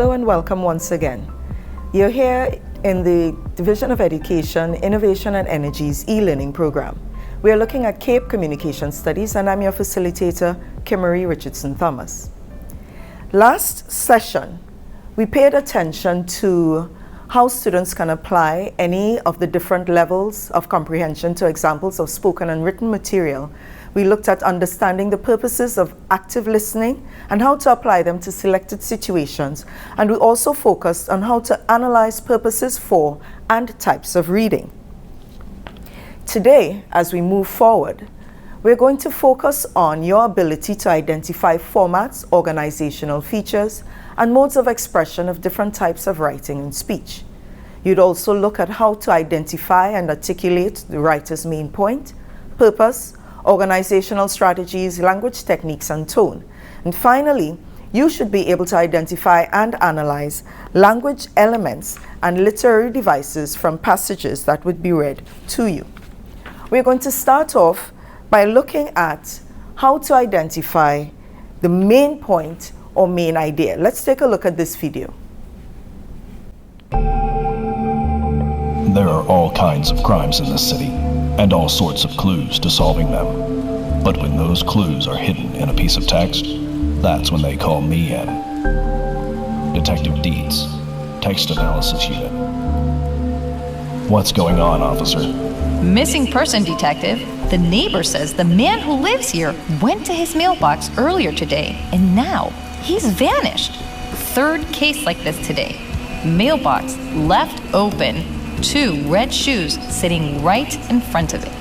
Hello and welcome once again. You're here in the Division of Education, Innovation and Energy's e-learning program. We are looking at CAPE Communication Studies, and I'm your facilitator, Kimmery Richardson Thomas. Last session, we paid attention to how students can apply any of the different levels of comprehension to examples of spoken and written material. We looked at understanding the purposes of active listening and how to apply them to selected situations. And we also focused on how to analyze purposes for and types of reading. Today, as we move forward, we're going to focus on your ability to identify formats, organizational features, and modes of expression of different types of writing and speech. You'd also look at how to identify and articulate the writer's main point, purpose, organizational strategies, language techniques, and tone. And finally, you should be able to identify and analyze language elements and literary devices from passages that would be read to you. We're going to start off by looking at how to identify the main point or main idea. Let's take a look at this video. There are all kinds of crimes in this city, and all sorts of clues to solving them. But when those clues are hidden in a piece of text, that's when they call me in. Detective Dietz, Text Analysis Unit. What's going on, officer? Missing person, detective. The neighbor says the man who lives here went to his mailbox earlier today, and now he's vanished. Third case like this today. Mailbox left open. 2 red shoes sitting right in front of it.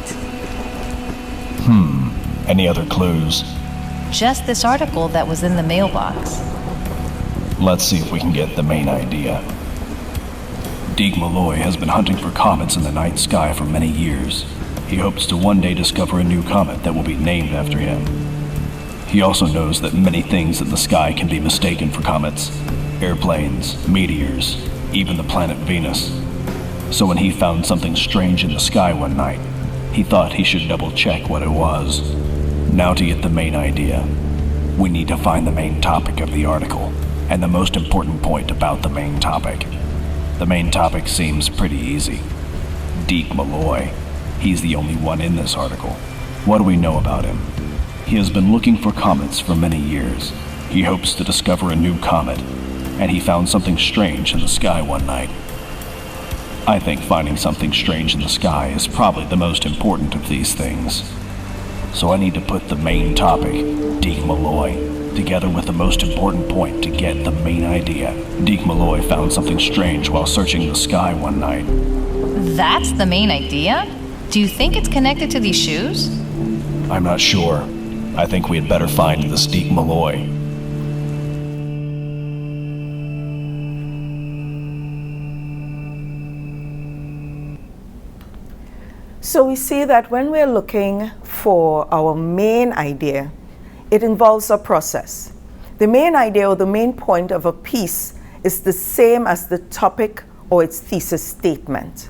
Any other clues? Just this article that was in the mailbox. Let's see if we can get the main idea. Deke Malloy has been hunting for comets in the night sky for many years. He hopes to one day discover a new comet that will be named after him. He also knows that many things in the sky can be mistaken for comets. Airplanes, meteors, even the planet Venus. So when he found something strange in the sky one night, he thought he should double-check what it was. Now to get the main idea, we need to find the main topic of the article, and the most important point about the main topic. The main topic seems pretty easy. Deke Malloy. He's the only one in this article. What do we know about him? He has been looking for comets for many years. He hopes to discover a new comet, and he found something strange in the sky one night. I think finding something strange in the sky is probably the most important of these things. So I need to put the main topic, Deke Malloy, together with the most important point to get the main idea. Deke Malloy found something strange while searching the sky one night. That's the main idea? Do you think it's connected to these shoes? I'm not sure. I think we had better find this Deke Malloy. So we see that when we're looking for our main idea, it involves a process. The main idea or the main point of a piece is the same as the topic or its thesis statement.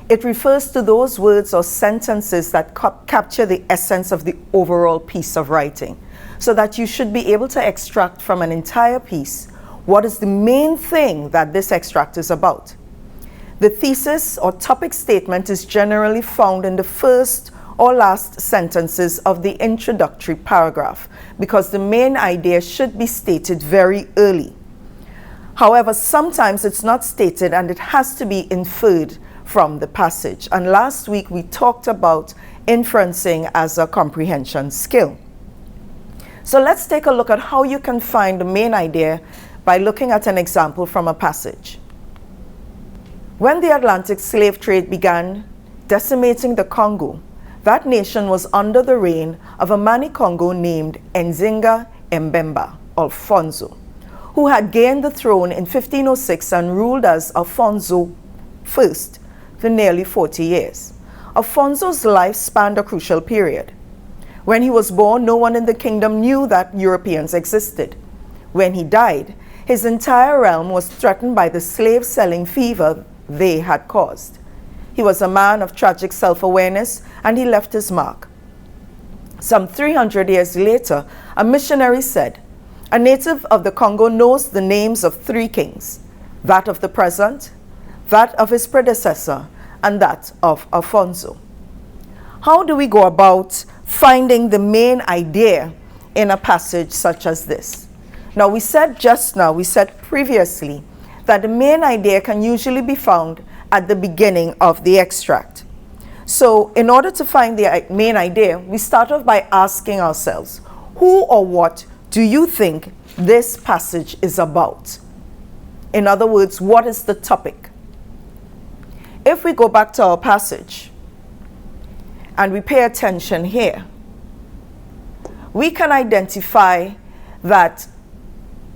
It refers to those words or sentences that capture the essence of the overall piece of writing, so that you should be able to extract from an entire piece what is the main thing that this extract is about. The thesis or topic statement is generally found in the first or last sentences of the introductory paragraph because the main idea should be stated very early. However, sometimes it's not stated and it has to be inferred from the passage. And last week we talked about inferencing as a comprehension skill. So let's take a look at how you can find the main idea by looking at an example from a passage. When the Atlantic slave trade began decimating the Congo, that nation was under the reign of a Mani-Congo named Nzinga Mbemba, Alfonso, who had gained the throne in 1506 and ruled as Alfonso I for nearly 40 years. Alfonso's life spanned a crucial period. When he was born, no one in the kingdom knew that Europeans existed. When he died, his entire realm was threatened by the slave-selling fever they had caused. He was a man of tragic self-awareness, and he left his mark. Some 300 years later, a missionary said, A native of the Congo knows the names of 3 kings, that of the present, that of his predecessor, and that of Alfonso. How do we go about finding the main idea in a passage such as this? Now, we said previously, that the main idea can usually be found at the beginning of the extract. So, in order to find the main idea, we start off by asking ourselves, who or what do you think this passage is about? In other words, what is the topic? If we go back to our passage and we pay attention here, we can identify that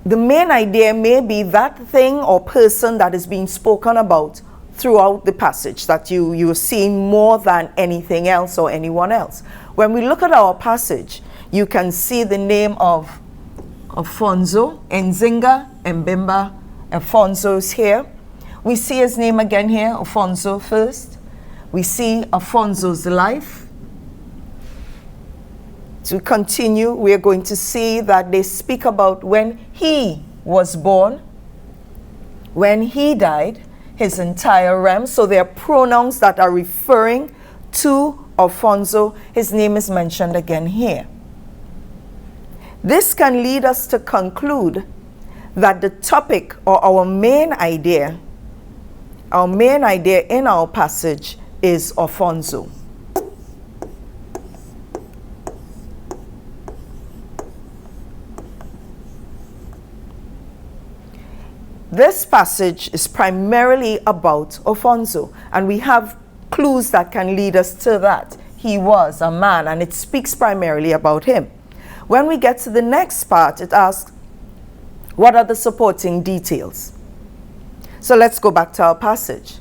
the main idea may be that thing or person that is being spoken about throughout the passage, that you're seeing more than anything else or anyone else. When we look at our passage, you can see the name of Alfonso, Nzinga, Mbemba. Alfonso's here. We see his name again here, Alfonso first. We see Alfonso's life. To continue, we are going to see that they speak about when he was born, when he died, his entire realm. So there are pronouns that are referring to Alfonso. His name is mentioned again here. This can lead us to conclude that the topic or our main idea in our passage is Alfonso. This passage is primarily about Alfonso, and we have clues that can lead us to that. He was a man, and it speaks primarily about him. When we get to the next part, it asks, what are the supporting details? So let's go back to our passage.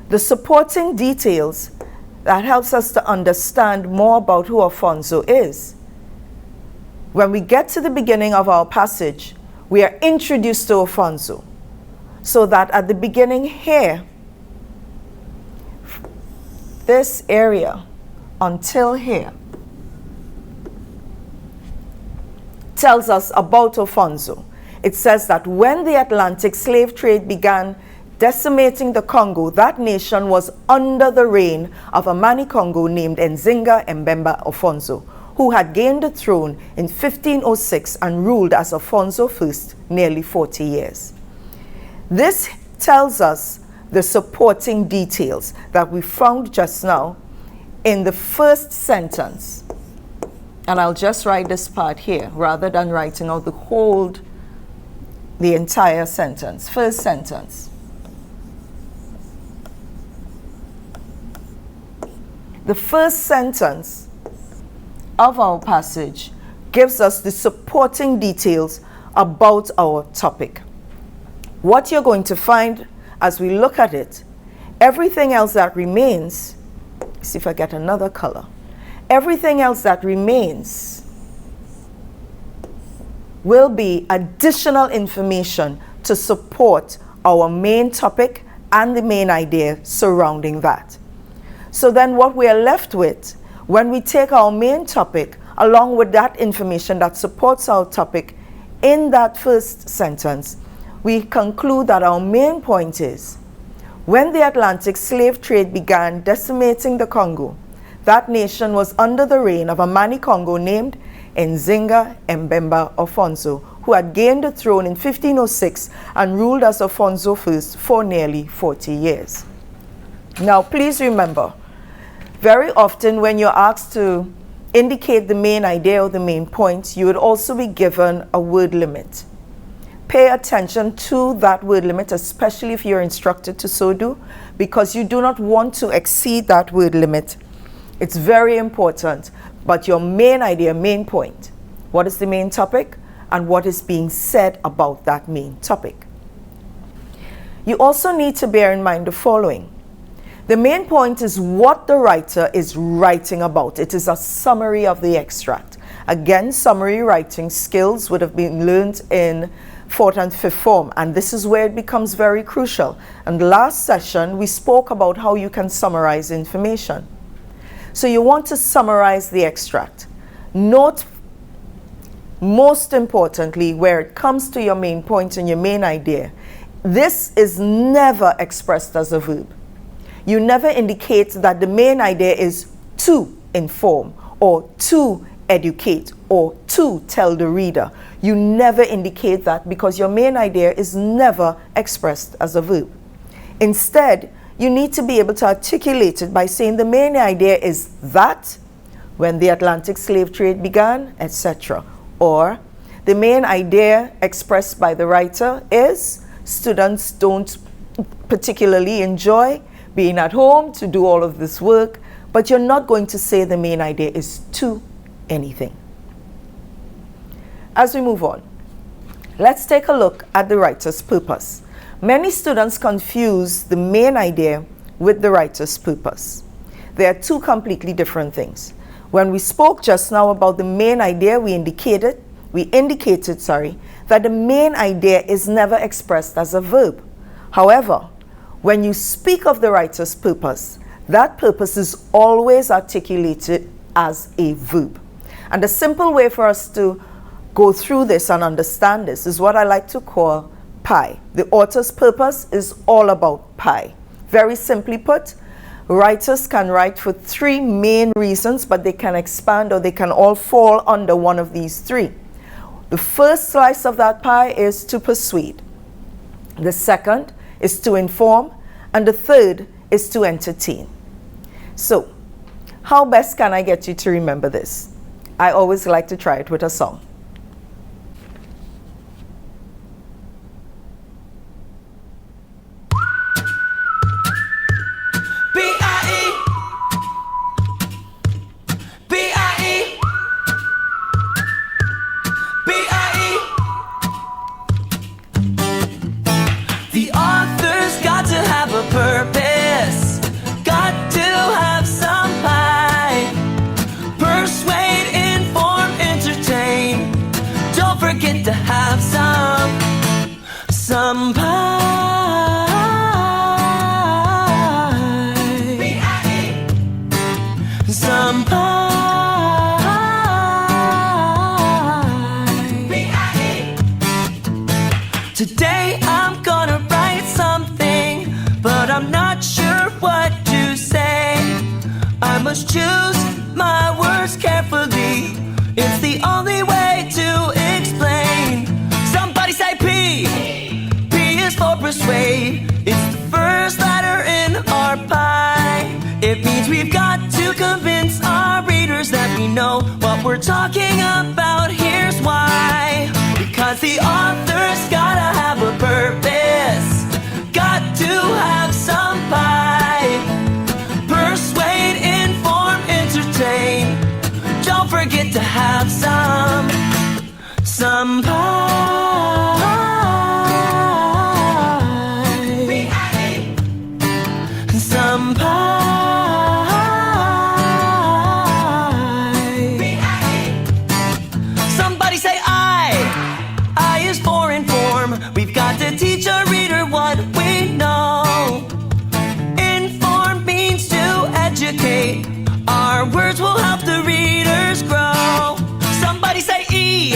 The supporting details that helps us to understand more about who Alfonso is. When we get to the beginning of our passage, we are introduced to Alfonso. So that at the beginning here, this area until here tells us about Alfonso. It says that when the Atlantic slave trade began decimating the Congo, that nation was under the reign of a Mani-Congo named Nzinga Mbemba Alfonso, who had gained the throne in 1506 and ruled as Alfonso I nearly 40 years. This tells us the supporting details that we found just now in the first sentence. And I'll just write this part here rather than writing out the entire sentence. First sentence. The first sentence of our passage gives us the supporting details about our topic. What you're going to find as we look at it, everything else that remains, see if I get another color, everything else that remains will be additional information to support our main topic and the main idea surrounding that. So then what we are left with, when we take our main topic along with that information that supports our topic in that first sentence, we conclude that our main point is, when the Atlantic slave trade began decimating the Congo, that nation was under the reign of a Mani-Congo named Nzinga Mbemba Alfonso, who had gained the throne in 1506 and ruled as Alfonso I for nearly 40 years. Now, please remember, very often when you're asked to indicate the main idea or the main point, you would also be given a word limit. Pay attention to that word limit, especially if you're instructed to so do, because you do not want to exceed that word limit. It's very important, but your main idea, main point, what is the main topic and what is being said about that main topic. You also need to bear in mind the following. The main point is what the writer is writing about. It is a summary of the extract. Again, summary writing skills would have been learned in 4th and 5th form, and this is where it becomes very crucial. And last session, we spoke about how you can summarize information. So you want to summarize the extract. Note most importantly, where it comes to your main point and your main idea, this is never expressed as a verb. You never indicate that the main idea is to inform or to educate or to tell the reader. You never indicate that because your main idea is never expressed as a verb. Instead, you need to be able to articulate it by saying the main idea is that when the Atlantic slave trade began, etc. Or the main idea expressed by the writer is students don't particularly enjoy being at home to do all of this work, but you're not going to say the main idea is to anything. As we move on, let's take a look at the writer's purpose. Many students confuse the main idea with the writer's purpose. They are two completely different things. When we spoke just now about the main idea, we indicated that the main idea is never expressed as a verb. However, when you speak of the writer's purpose, that purpose is always articulated as a verb. And the simple way for us to go through this and understand this is what I like to call pie. The author's purpose is all about pie. Very simply put, writers can write for three main reasons, but they can expand or they can all fall under one of these three. The first slice of that pie is to persuade. The second is to inform. And the third is to entertain. So, how best can I get you to remember this? I always like to try it with a song. Purpose, got to have some pie. Persuade, inform, entertain. Don't forget to have some pie. Some pie. Today I'm gonna write something, but I'm not sure what to say. I must choose my words carefully. It's the only way to explain. Somebody say P. P is for persuade. It's the first letter in our pie. It means we've got to convince our readers that we know what we're talking about. Here's why. Because the author's gotta have a purpose. Got to have some pie. Persuade, inform, entertain. Don't forget to have some pie. Some pie. Somebody say I. I is for inform. We've got to teach a reader what we know. Inform means to educate. Our words will help the readers grow. Somebody say E.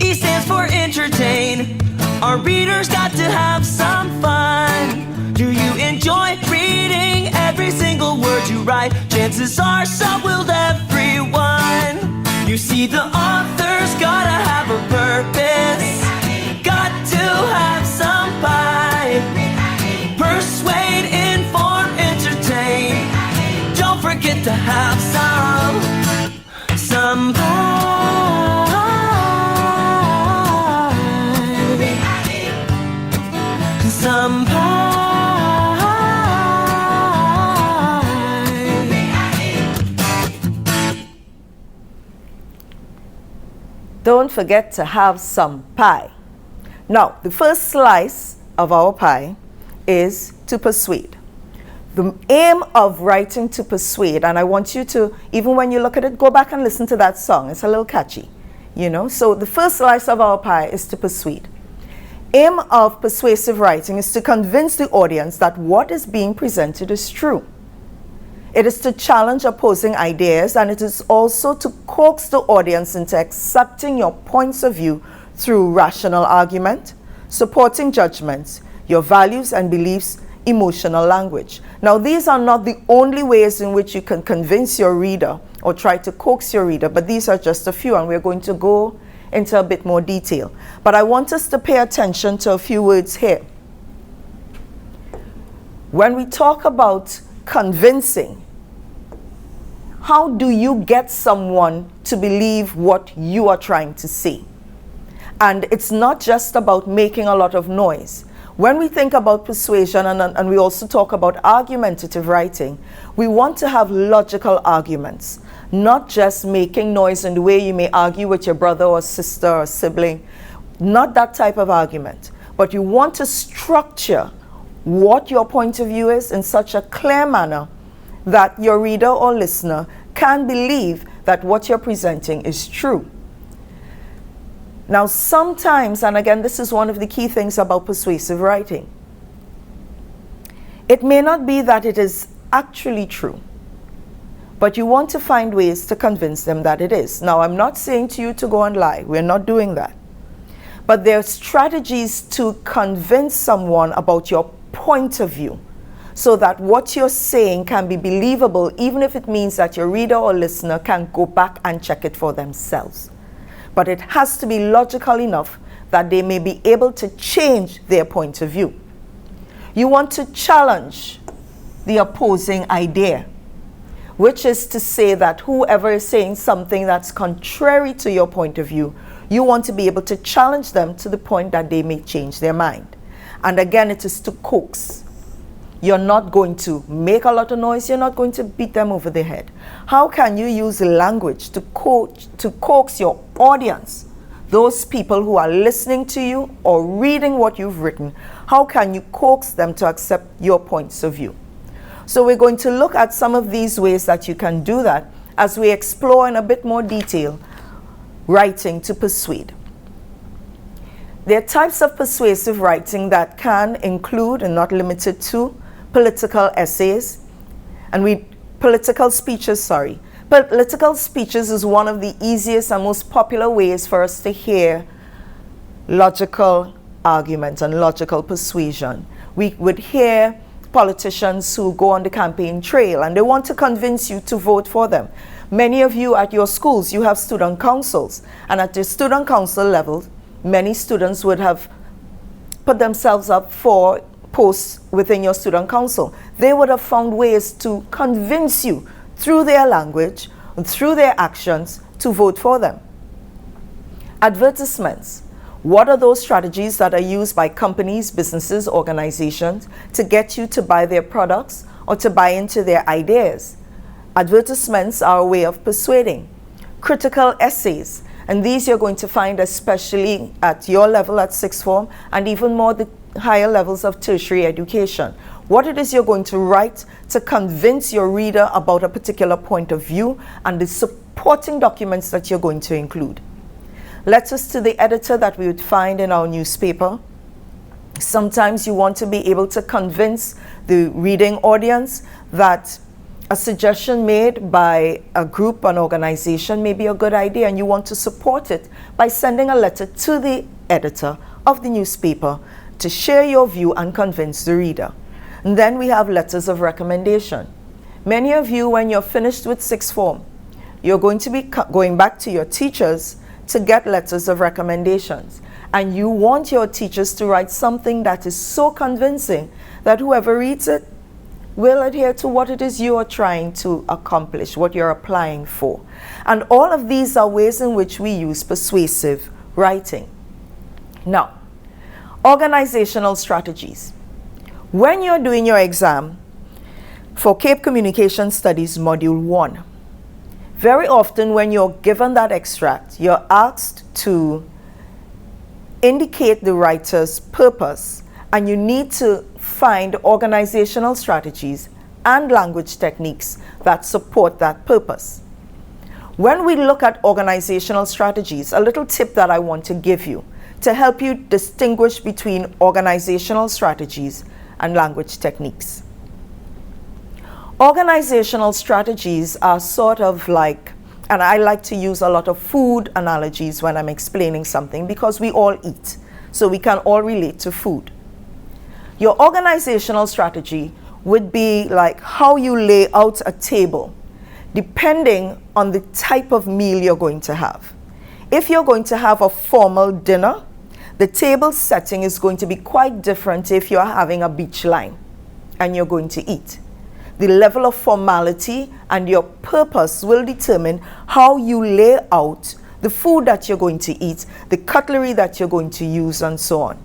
E stands for entertain. Our readers got to have some fun. Do you enjoy reading every single word you write? Chances are so will everyone. You see, the author's gotta have a purpose. Got to have some pie. Persuade, inform, entertain. Don't forget to have some pie. Some pie. Don't forget to have some pie. Now, the first slice of our pie is to persuade. The aim of writing to persuade, and I want you to, even when you look at it, go back and listen to that song. It's a little catchy, you know. So the first slice of our pie is to persuade. Aim of persuasive writing is to convince the audience that what is being presented is true. It is to challenge opposing ideas, and it is also to coax the audience into accepting your points of view through rational argument, supporting judgments, your values and beliefs, emotional language. Now, these are not the only ways in which you can convince your reader or try to coax your reader, but these are just a few, and we're going to go into a bit more detail. But I want us to pay attention to a few words here. When we talk about convincing, how do you get someone to believe what you are trying to say? And it's not just about making a lot of noise. When we think about persuasion, and we also talk about argumentative writing, we want to have logical arguments, not just making noise in the way you may argue with your brother or sister or sibling, not that type of argument. But you want to structure what your point of view is in such a clear manner that your reader or listener can believe that what you're presenting is true. Now, sometimes, and again, this is one of the key things about persuasive writing, it may not be that it is actually true, but you want to find ways to convince them that it is. Now, I'm not saying to you to go and lie. We're not doing that. But there are strategies to convince someone about your point of view so that what you're saying can be believable, even if it means that your reader or listener can go back and check it for themselves. But it has to be logical enough that they may be able to change their point of view. You want to challenge the opposing idea, which is to say that whoever is saying something that's contrary to your point of view, you want to be able to challenge them to the point that they may change their mind. And again, it is to coax. You're not going to make a lot of noise. You're not going to beat them over the head. How can you use language to coax your audience, those people who are listening to you or reading what you've written? How can you coax them to accept your points of view? So we're going to look at some of these ways that you can do that as we explore in a bit more detail writing to persuade. There are types of persuasive writing that can include, and not limited to, political essays, political speeches. Political speeches is one of the easiest and most popular ways for us to hear logical argument and logical persuasion. We would hear politicians who go on the campaign trail and they want to convince you to vote for them. Many of you at your schools, you have student councils, and at the student council level, many students would have put themselves up for posts within your student council. They would have found ways to convince you through their language and through their actions to vote for them. Advertisements. What are those strategies that are used by companies, businesses, organizations to get you to buy their products or to buy into their ideas? Advertisements are a way of persuading. Critical essays. And these you're going to find especially at your level at sixth form and even more the higher levels of tertiary education. What it is you're going to write to convince your reader about a particular point of view and the supporting documents that you're going to include. Letters to the editor that we would find in our newspaper. Sometimes you want to be able to convince the reading audience that a suggestion made by a group, an organization may be a good idea, and you want to support it by sending a letter to the editor of the newspaper to share your view and convince the reader. And then we have letters of recommendation. Many of you, when you're finished with sixth form, you're going to be going back to your teachers to get letters of recommendations. And you want your teachers to write something that is so convincing that whoever reads it will adhere to what it is you are trying to accomplish, what you're applying for. And all of these are ways in which we use persuasive writing. Now, organizational strategies. When you're doing your exam for Cape Communication Studies Module 1, very often when you're given that extract, you're asked to indicate the writer's purpose, and you need to find organizational strategies and language techniques that support that purpose. When we look at organizational strategies, a little tip that I want to give you to help you distinguish between organizational strategies and language techniques. Organizational strategies are sort of like, and I like to use a lot of food analogies when I'm explaining something because we all eat, so we can all relate to food. Your organizational strategy would be like how you lay out a table depending on the type of meal you're going to have. If you're going to have a formal dinner, the table setting is going to be quite different if you're having a beach line and you're going to eat. The level of formality and your purpose will determine how you lay out the food that you're going to eat, the cutlery that you're going to use, and so on.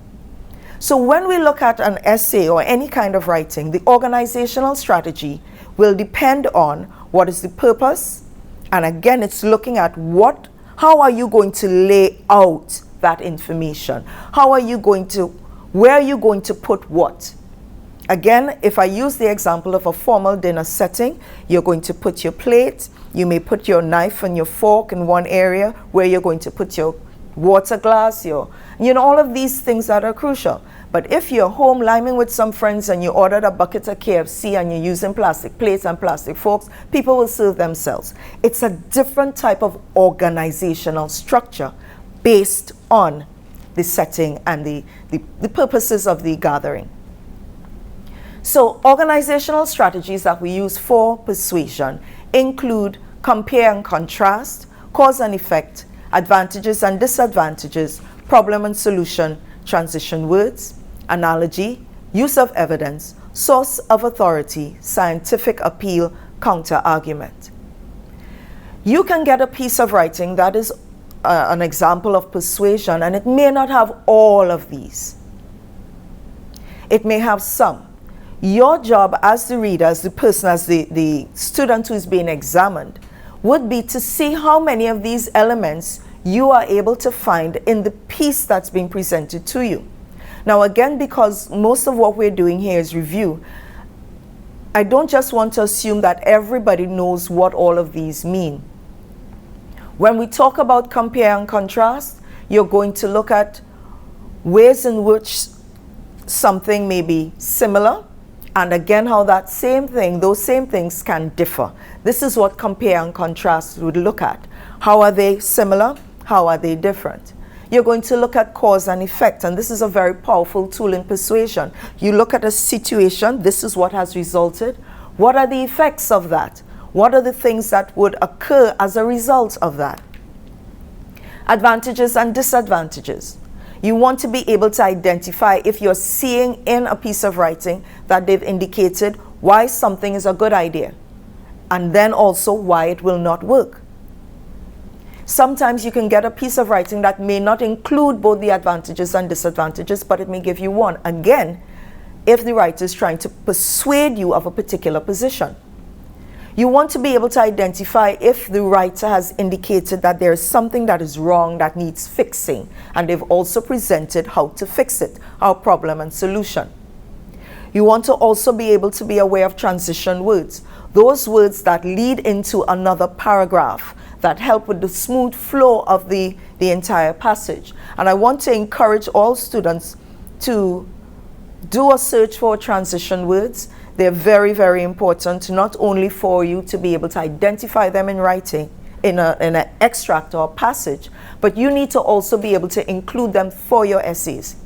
So when we look at an essay or any kind of writing, the organizational strategy will depend on what is the purpose, and again, it's looking at how are you going to lay out that information? How are you going to, where are you going to put what? Again, if I use the example of a formal dinner setting, you're going to put your plate, you may put your knife and your fork in one area where you're going to put your water glass, all of these things that are crucial. But if you're home liming with some friends and you ordered a bucket of KFC and you're using plastic plates and plastic forks, people will serve themselves. It's a different type of organizational structure based on the setting and the purposes of the gathering. So organizational strategies that we use for persuasion include compare and contrast, cause and effect, advantages and disadvantages, problem and solution, transition words, analogy, use of evidence, source of authority, scientific appeal, counter-argument. You can get a piece of writing that is an example of persuasion, and it may not have all of these. It may have some. Your job as the reader, as the person, as the student who is being examined, would be to see how many of these elements you are able to find in the piece that's being presented to you. Now again, because most of what we're doing here is review, I don't just want to assume that everybody knows what all of these mean. When we talk about compare and contrast, you're going to look at ways in which something may be similar, and again how that same thing, those same things can differ. This is what compare and contrast would look at. How are they similar? How are they different? You're going to look at cause and effect, and this is a very powerful tool in persuasion. You look at a situation, this is what has resulted. What are the effects of that? What are the things that would occur as a result of that? Advantages and disadvantages. You want to be able to identify if you're seeing in a piece of writing that they've indicated why something is a good idea, and then also why it will not work. Sometimes you can get a piece of writing that may not include both the advantages and disadvantages, but it may give you one. Again, if the writer is trying to persuade you of a particular position. You want to be able to identify if the writer has indicated that there is something that is wrong that needs fixing, and they've also presented how to fix it, our problem and solution. You want to also be able to be aware of transition words, those words that lead into another paragraph that help with the smooth flow of the entire passage. And I want to encourage all students to do a search for transition words. They're very, very important, not only for you to be able to identify them in writing, in an extract or passage, but you need to also be able to include them for your essays.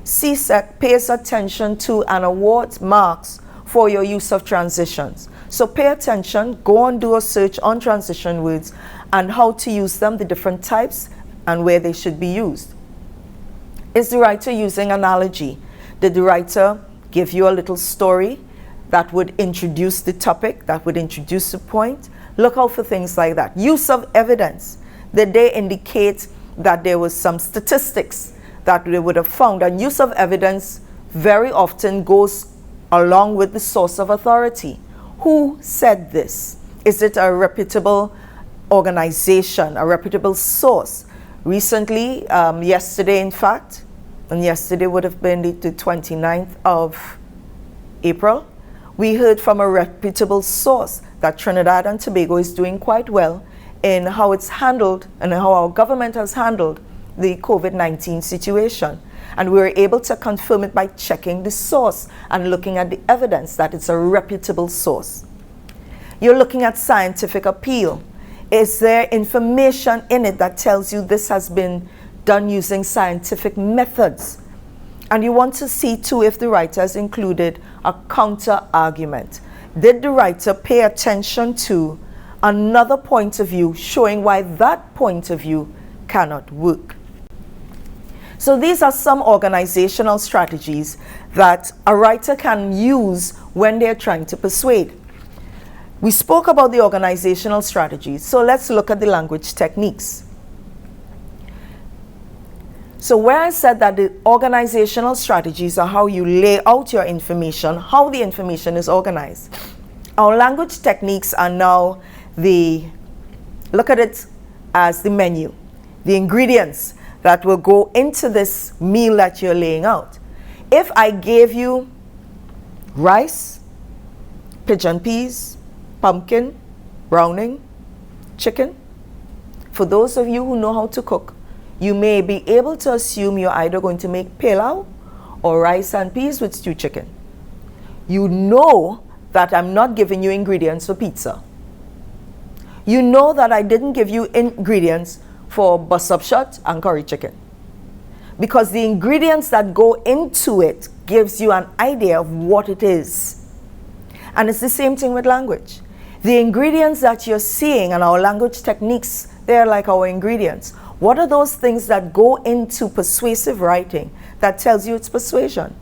CSEC pays attention to and awards marks for your use of transitions. So pay attention, go and do a search on transition words and how to use them, the different types, and where they should be used. Is the writer using analogy? Did the writer give you a little story that would introduce the topic, that would introduce the point? Look out for things like that. Use of evidence. Did they indicate that there was some statistics that they would have found? And use of evidence very often goes along with the source of authority. Who said this? Is it a reputable organization, a reputable source? Recently, yesterday in fact, and yesterday would have been the 29th of April, we heard from a reputable source that Trinidad and Tobago is doing quite well in how it's handled and how our government has handled the COVID-19 situation. And we were able to confirm it by checking the source and looking at the evidence that it's a reputable source. You're looking at scientific appeal. Is there information in it that tells you this has been done using scientific methods? And you want to see too if the writer has included a counter argument. Did the writer pay attention to another point of view showing why that point of view cannot work? So these are some organizational strategies that a writer can use when they're trying to persuade. We spoke about the organizational strategies, so let's look at the language techniques. So where I said that the organizational strategies are how you lay out your information, how the information is organized. Our language techniques are now look at it as the menu, the ingredients that will go into this meal that you're laying out. If I gave you rice, pigeon peas, pumpkin, browning, chicken, for those of you who know how to cook, you may be able to assume you're either going to make pilau or rice and peas with stewed chicken. You know that I'm not giving you ingredients for pizza. You know that I didn't give you ingredients for basabshat and curry chicken. Because the ingredients that go into it gives you an idea of what it is. And it's the same thing with language. The ingredients that you're seeing and our language techniques, they're like our ingredients. What are those things that go into persuasive writing that tells you it's persuasion?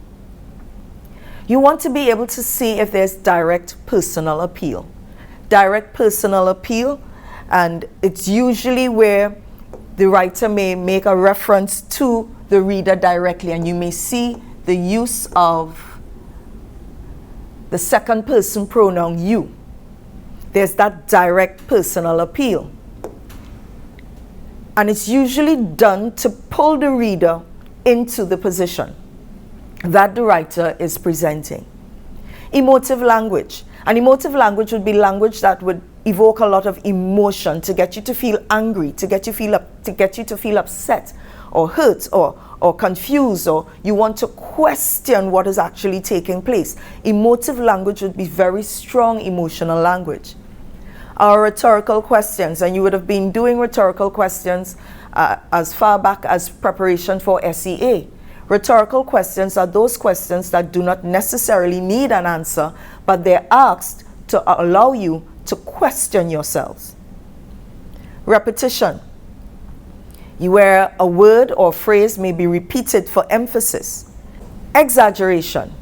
You want to be able to see if there's direct personal appeal. Direct personal appeal, and it's usually where the writer may make a reference to the reader directly, and you may see the use of the second person pronoun you. There's that direct personal appeal. And it's usually done to pull the reader into the position that the writer is presenting. Emotive language. An emotive language would be language that would evoke a lot of emotion to get you to feel angry, to get you to feel upset or hurt or confused, or you want to question what is actually taking place. Emotive language would be very strong emotional language. Our rhetorical questions, and you would have been doing rhetorical questions as far back as preparation for SEA. Rhetorical questions are those questions that do not necessarily need an answer, but they're asked to allow you to question yourselves. Repetition, where a word or phrase may be repeated for emphasis. Exaggeration.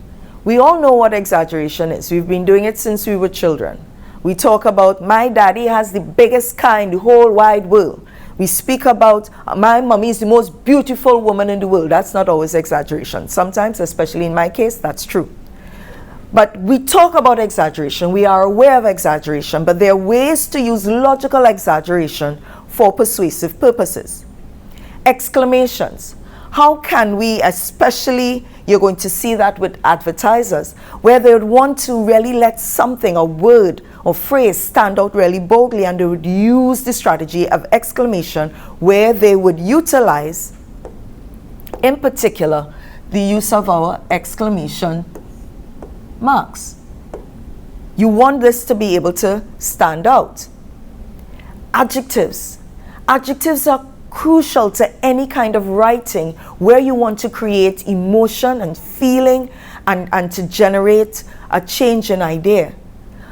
We all know what exaggeration is. We've been doing it since we were children. We talk about my daddy has the biggest car in the whole wide world. We speak about my mommy is the most beautiful woman in the world. That's not always exaggeration. Sometimes, especially in my case, that's true. But we talk about exaggeration. We are aware of exaggeration, but there are ways to use logical exaggeration for persuasive purposes. Exclamations. How can we, especially, you're going to see that with advertisers, where they would want to really let something, a word or phrase, stand out really boldly, and they would use the strategy of exclamation, where they would utilize, in particular, the use of our exclamation marks. You want this to be able to stand out. Adjectives. Adjectives are crucial to any kind of writing where you want to create emotion and feeling and to generate a change in idea.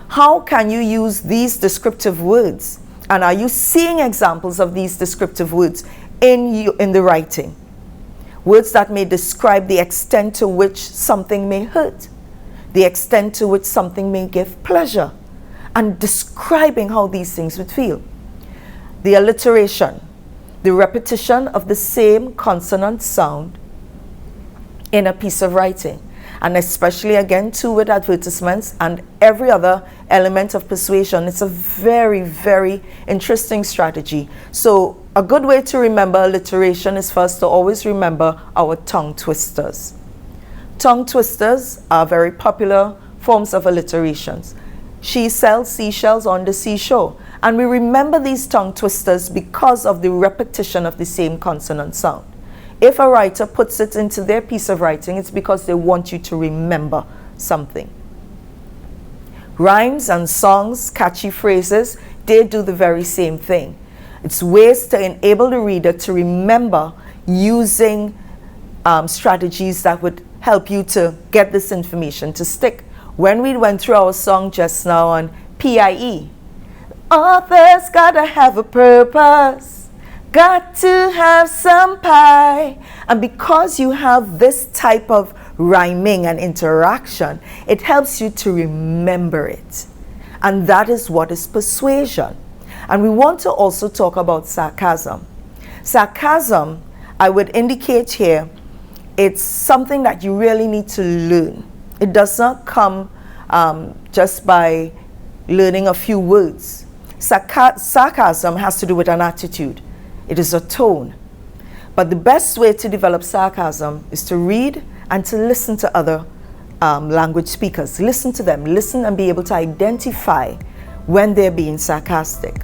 How can you use these descriptive words? And are you seeing examples of these descriptive words in the writing? Words that may describe the extent to which something may hurt, the extent to which something may give pleasure, and describing how these things would feel. The alliteration, the repetition of the same consonant sound in a piece of writing, and especially again too with advertisements and every other element of persuasion. It's a very, very interesting strategy. So a good way to remember alliteration is first to always remember our tongue twisters. Tongue twisters are very popular forms of alliterations. She sells seashells on the seashore. And we remember these tongue twisters because of the repetition of the same consonant sound. If a writer puts it into their piece of writing, it's because they want you to remember something. Rhymes and songs, catchy phrases, they do the very same thing. It's ways to enable the reader to remember using strategies that would help you to get this information to stick. When we went through our song just now on PIE, author's gotta have a purpose, got to have some pie. And because you have this type of rhyming and interaction, it helps you to remember it. And that is what is persuasion. And we want to also talk about sarcasm. Sarcasm, I would indicate here, it's something that you really need to learn. It does not come just by learning a few words. Sarcasm has to do with an attitude. It is a tone. But the best way to develop sarcasm is to read and to listen to other language speakers. Listen to them. Listen and be able to identify when they're being sarcastic.